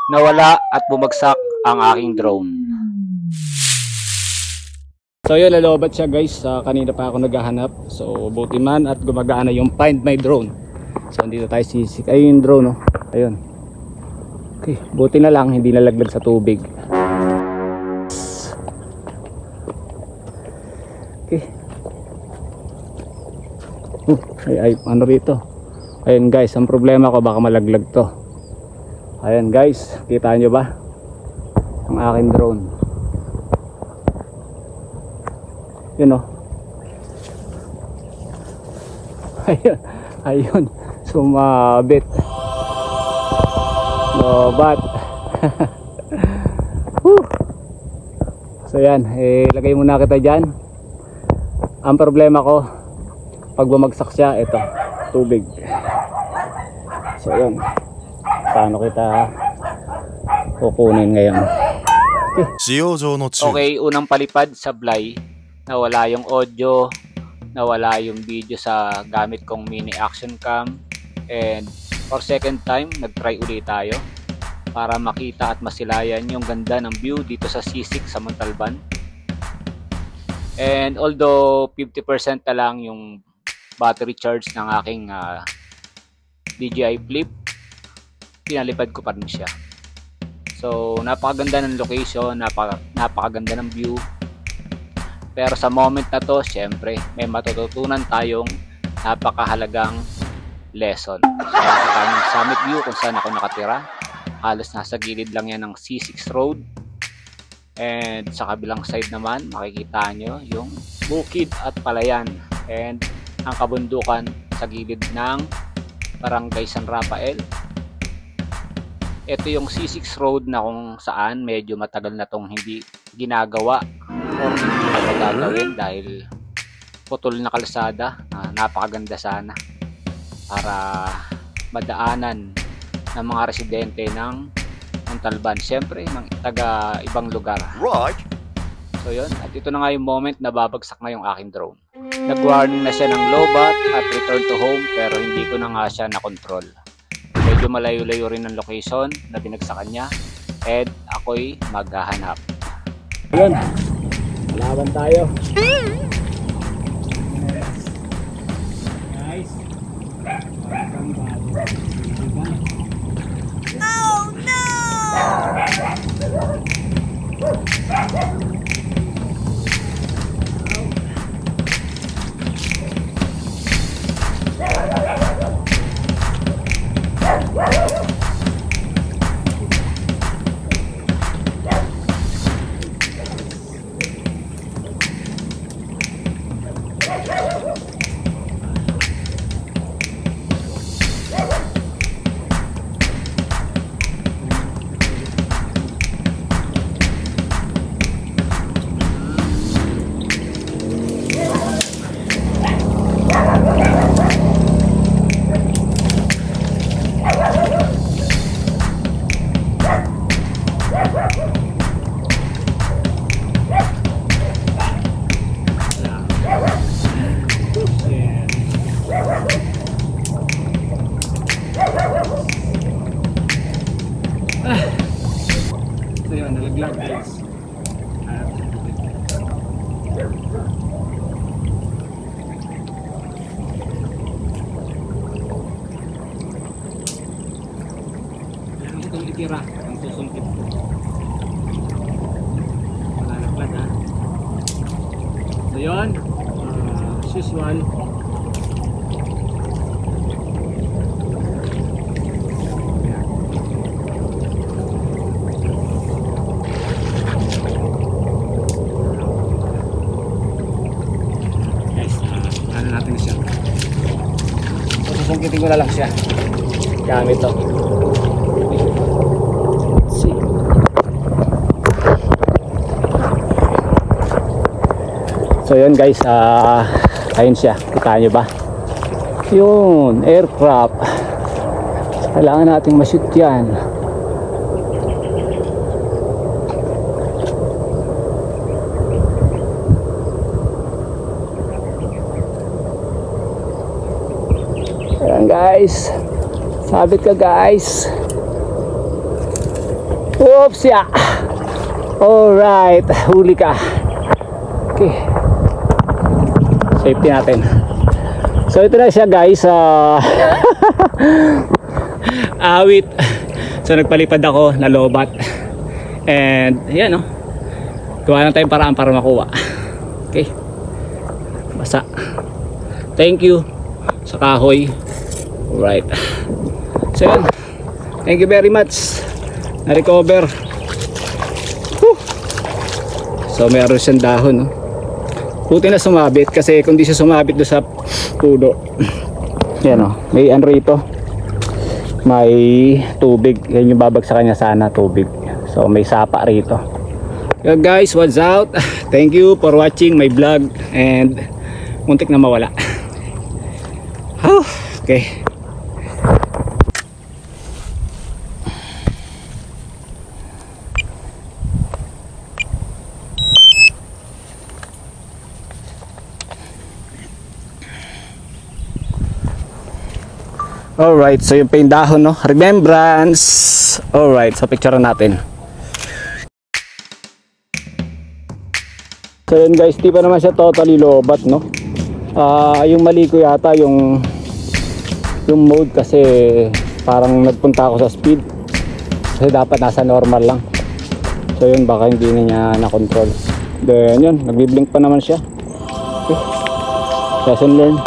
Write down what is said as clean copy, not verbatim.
Nawala at bumagsak ang aking drone. So yun, lalobat siya guys. Kanina pa ako naghahanap. So buti man at gumagana yung Find My Drone. So dito tayo sisik. Ayun yung drone, oh. Ayun. Okay, buti na lang hindi nalaglag sa tubig. Okay. Ay, ano rito? Ayun guys, ang problema ko baka malaglag to. Ayun guys, kita nyo ba? Ang aking drone. Yun, oh. Ayun, ayun, sumabit. Lobat. So yan, ilagay muna kita dyan. Ang problema ko, pag bumagsak siya, ito, tubig. So yun, paano kita kukunin ngayon? Okay, unang palipad, sablay. Nawala yung audio, nawala yung video sa gamit kong mini action cam. And for second time, nag-try ulit tayo para makita at masilayan yung ganda ng view dito sa C6 sa Montalban. And although 50% na lang yung battery charge ng aking DJI Flip, pinalipad ko pa rin siya. So napakaganda ng location, napakaganda ng view. Pero sa moment na to, syempre may matututunan tayong napakahalagang lesson. So nakita yung summit view kung saan ako nakatira. Halos nasa gilid lang yan ng C6 road. And sa kabilang side naman, makikita nyo yung bukid at palayan. And ang kabundukan sa gilid ng Barangay San Rafael. Ito yung C6 road na kung saan medyo matagal na tong hindi ginagawa or hindi na magagawin dahil putol na kalsada. Napakaganda sana para madaanan ng mga residente ng Montalban, siyempre ng taga ibang lugar. Right. So yun, at ito na nga yung moment na babagsak na yung aking drone. Nag-warning na siya ng lowbat at return to home, pero hindi ko na nga siya na-control. Medyo malayo-layo rin ng location na binagsakan niya, and ako'y maghahanap. Yun, malaban tayo. Guys, oh no! So yun, nalaglag guys. Yan itong itira, ang susungkit ko. Malalaglag ha. So yun, as usual, natin siya. So, susungkitin ko na lang siya gamit to. Let's see. So yun guys, ayun siya, kita nyo ba? Yun, aircraft. Kailangan nating ma-shoot yan. Ayan guys, sabit ka guys. Oops, yeah. Alright, huli ka. Okay. Safety natin. So ito na siya guys. Awit. So nagpalipad ako na lobat. And yan, no. Gawa lang tayong paraan para makuha. Okay. Basa. Thank you sa kahoy. Alright. So yun. Thank you very much. Na-recover. So meron siyang dahon, no? Buti na sumabit kasi kung di siya sumabit doon sa puno. Yan, no? May ano rito. May tubig. Yan yung babagsakan niya sana, tubig. So may sapa rito. So guys, what's out? Thank you for watching my vlog. And muntik na mawala. Okay. Alright, so yung pa yung dahon, no? Remembrance. Alright, so picture natin. So yun guys, di pa naman siya totally lobat, no? Yung mali ko yata yung mode kasi parang nagpunta ako sa speed. Kasi dapat nasa normal lang. So yun, baka hindi na niya na-control. Then yun, nagbiblink pa naman siya. Okay. Lesson learned.